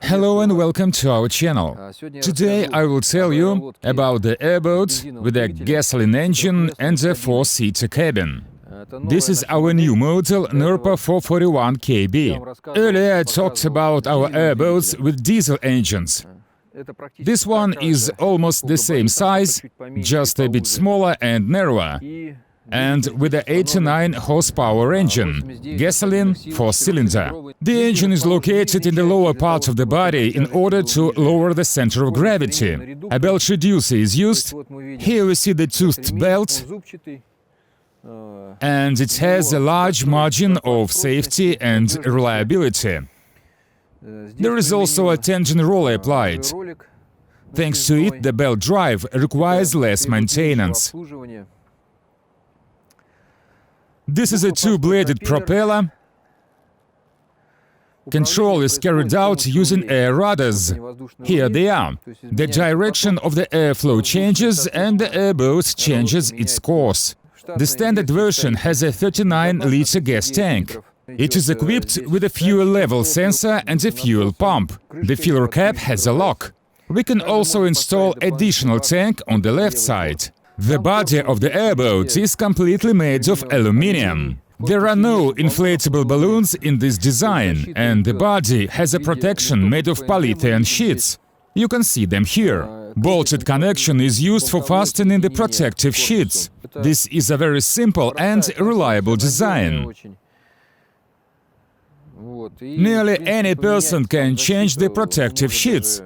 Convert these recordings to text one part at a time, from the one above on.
Hello and welcome to our channel. Today I will tell you about the Airboat with a gasoline engine and a 4-seater cabin. This is our new model Nerpa 441 KB. Earlier I talked about our airboats with diesel engines. This one is almost the same size, just a bit smaller and narrower, and with an 89 horsepower engine, gasoline 4-cylinder. The engine is located in the lower part of the body in order to lower the center of gravity. A belt reducer is used. Here we see the toothed belt, and it has a large margin of safety and reliability. There is also a tension roller applied. Thanks to it, the belt drive requires less maintenance. This is a two-bladed propeller. Control is carried out using air rudders. Here they are. The direction of the airflow changes and the airboat changes its course. The standard version has a 39-liter gas tank. It is equipped with a fuel level sensor and a fuel pump. The filler cap has a lock. We can also install additional tank on the left side. The body of the airboat is completely made of aluminum. There are no inflatable balloons in this design, and the body has a protection made of polyethylene sheets. You can see them here. Bolted connection is used for fastening the protective sheets. This is a very simple and reliable design. Nearly any person can change the protective sheets.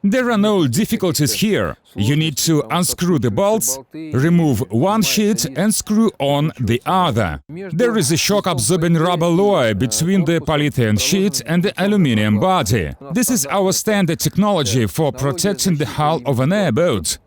There are no difficulties here. You need to unscrew the bolts, remove one sheet and screw on the other. There is a shock-absorbing rubber alloy between the polyethylene sheet and the aluminum body. This is our standard technology for protecting the hull of an airboat.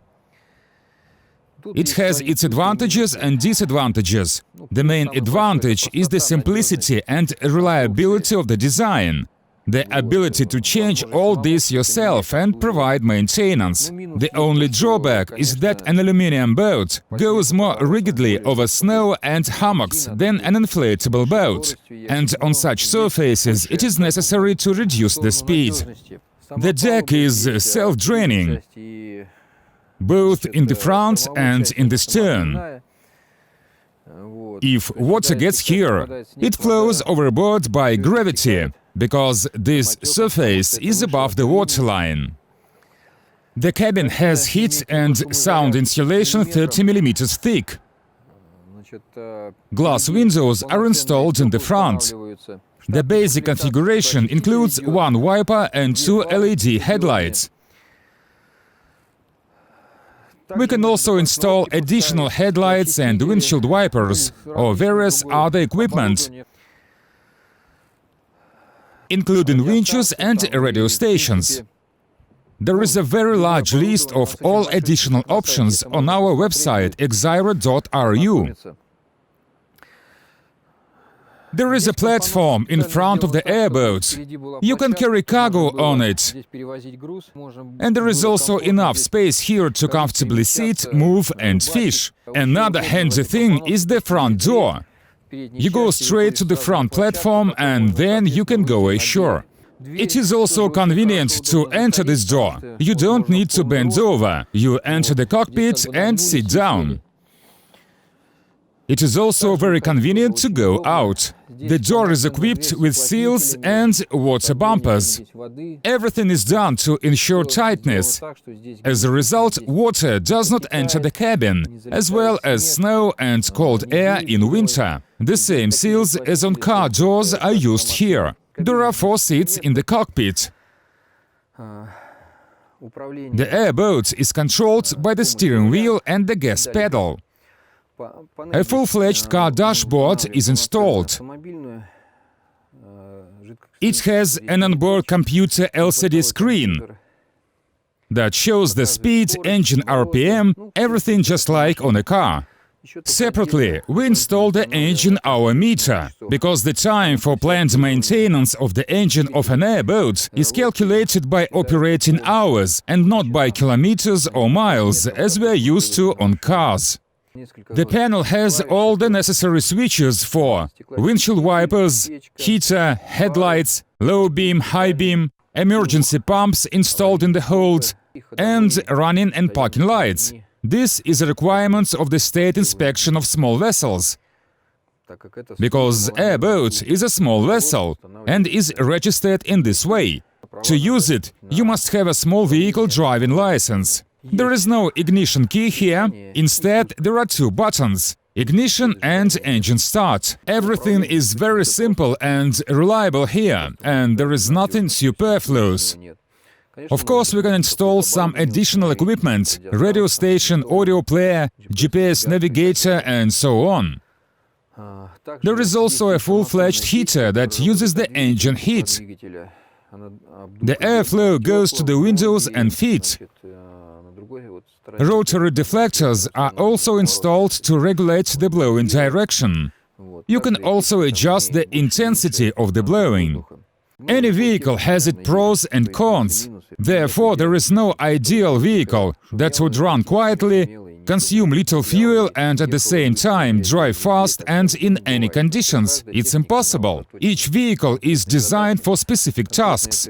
It has its advantages and disadvantages. The main advantage is the simplicity and reliability of the design. The ability to change all this yourself and provide maintenance. The only drawback is that an aluminum boat goes more rigidly over snow and hummocks than an inflatable boat, and on such surfaces it is necessary to reduce the speed. The deck is self-draining, both in the front and in the stern. If water gets here, it flows overboard by gravity, because this surface is above the waterline. The cabin has heat and sound insulation 30 mm thick. Glass windows are installed in the front. The basic configuration includes one wiper and two LED headlights. We can also install additional headlights and windshield wipers or various other equipment, including winches and radio stations. There is a very large list of all additional options on our website exira.ru. There is a platform in front of the airboat. You can carry cargo on it. And there is also enough space here to comfortably sit, move and fish. Another handy thing is the front door. You go straight to the front platform and then you can go ashore. It is also convenient to enter this door. You don't need to bend over. You enter the cockpit and sit down. It is also very convenient to go out. The door is equipped with seals and water bumpers. Everything is done to ensure tightness. As a result, water does not enter the cabin, as well as snow and cold air in winter. The same seals as on car doors are used here. There are 4 seats in the cockpit. The airboat is controlled by the steering wheel and the gas pedal. A full-fledged car dashboard is installed. It has an onboard computer LCD screen that shows the speed, engine RPM, everything just like on a car. Separately, we install the engine hour meter, because the time for planned maintenance of the engine of an airboat is calculated by operating hours and not by kilometers or miles, as we are used to on cars. The panel has all the necessary switches for windshield wipers, heater, headlights, low beam, high beam, emergency pumps installed in the holds, and running and parking lights. This is a requirement of the state inspection of small vessels, because Airboat is a small vessel and is registered in this way. To use it, you must have a small vehicle driving license. There is no ignition key here, instead there are two buttons: ignition and engine start. Everything is very simple and reliable here, and there is nothing superfluous. Of course, we can install some additional equipment: radio station, audio player, GPS navigator, and so on. There is also a full-fledged heater that uses the engine heat. The airflow goes to the windows and feet. Rotary deflectors are also installed to regulate the blowing direction. You can also adjust the intensity of the blowing. Any vehicle has its pros and cons. Therefore, there is no ideal vehicle that would run quietly, consume little fuel and at the same time drive fast and in any conditions. It's impossible. Each vehicle is designed for specific tasks.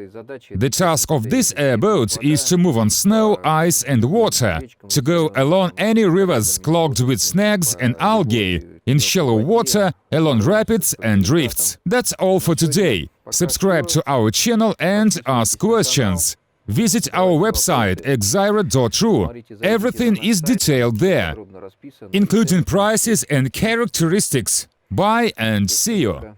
The task of this airboat is to move on snow, ice and water, to go along any rivers clogged with snags and algae, in shallow water, along rapids and drifts. That's all for today. Subscribe to our channel and ask questions. Visit our website exira.ru. Everything is detailed there, including prices and characteristics. Bye and see you!